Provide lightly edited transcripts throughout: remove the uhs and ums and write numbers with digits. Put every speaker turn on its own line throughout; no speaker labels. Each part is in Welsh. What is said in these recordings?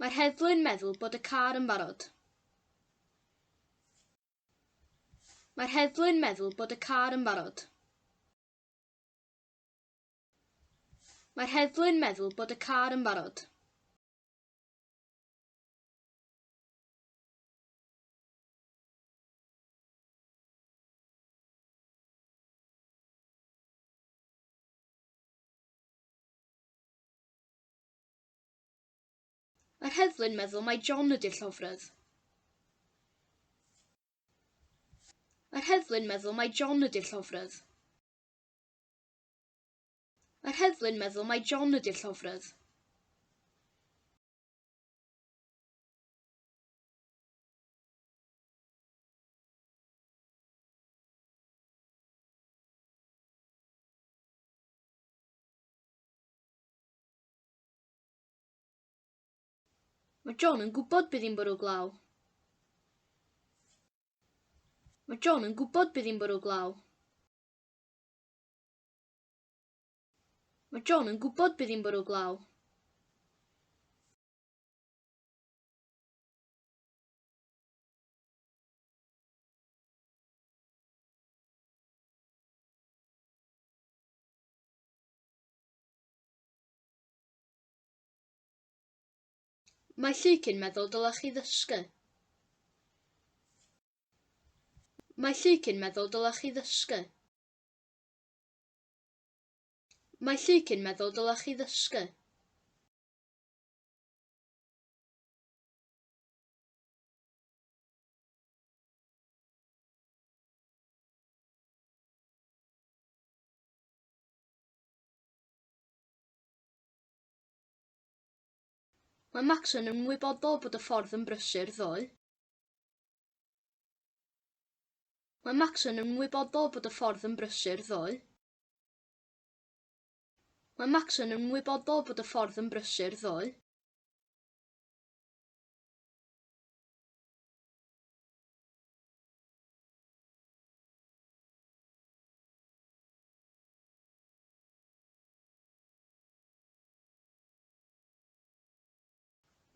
Mae'r heddlu'n meddwl bod y car yn barod. Mae'r heddlu'n meddwl bod y car yn barod. Mae'r heddlu'n meddwl bod y car yn barod. Mae'r heddlu'n meddwl mai John ydy'r llofrydd. Mae'r heddlu'n meddwl mai John ydy'r llofrydd. Mae'r heddlu'n meddwl mai John ydy'r llofrydd. Mae John yn gwybod bydd hi'n bwrw glaw. Mae John yn gwybod bydd hi'n bwrw glaw. Mae John yn gwybod bydd hi'n bwrw glaw. Mae Llucin meddwl dylech chi ddysgu. Mae Llucin meddwl dylech chi ddysgu. Mae Llucin meddwl dylech chi ddysgu. Mae Max yn ymwybodol bod y ffordd yn brysur ddoe. Mae Max yn ymwybodol bod y ffordd yn brysur ddoe. Mae Max yn ymwybodol bod y ffordd yn brysur ddoe.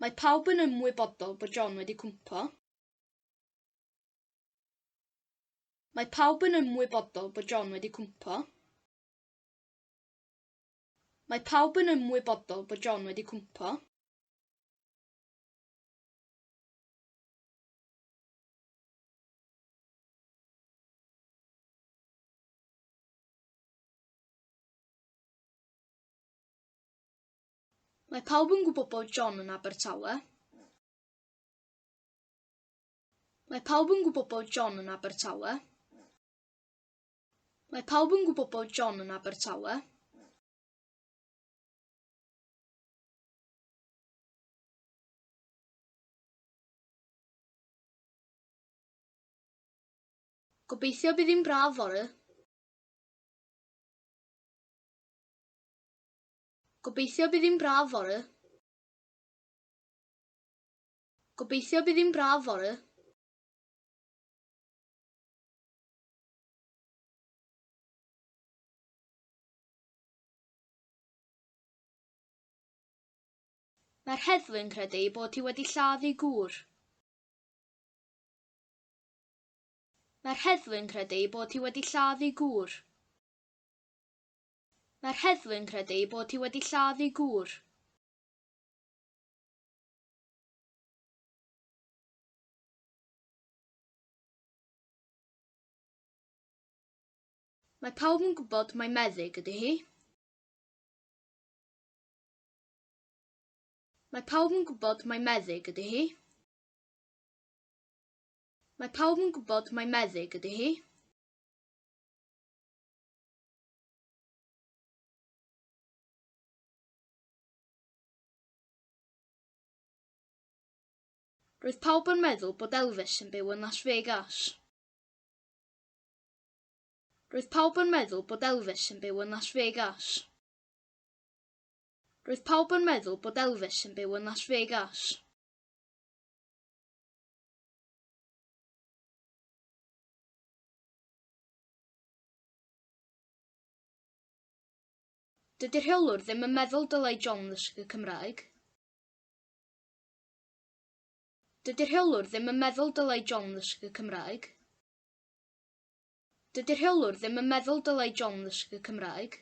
Mae pawb yn ymwybodol bod John wedi cwmpo. Mae pawb yn ymwybodol bod John wedi cwmpo. Mae pawb yn ymwybodol bod John wedi cwmpo. Mae pawb yn gwybod bod John yn Abertawe. Mae pawb yn gwybod bod John yn Abertawe. Mae pawb yn gwybod bod John yn Abertawe. Gobeithio bydd hi'n braf fory. Gobeithio bydd hi'n braf fory. Gobeithio bydd hi'n braf fory. Mae'r heddlu'n credu bod hi wedi lladdu gŵr. Mae'r heddlu'n credu bod hi wedi lladdu gŵr. Mae'r heddlu'n credu bod hi wedi lladdu gŵr. Mae pawb yn gwybod mai meddyg ydy hi. Mae pawb yn gwybod mai meddyg ydy hi. Mae pawb yn gwybod mai meddyg ydy hi. Roedd pawb yn meddwl bod Elvis yn byw yn Las Vegas. Roedd pawb yn meddwl bod Elvis yn byw yn Las Vegas. Roedd pawb yn meddwl bod Elvis yn byw yn Las Vegas. Dydy'r rheolwr ddim yn meddwl dylai John ddysgu Cymraeg. Dydy'r rheolwr ddim yn meddwl dylai John ddysgu Cymraeg. Dydy'r rheolwr ddim yn meddwl dylai John ddysgu Cymraeg.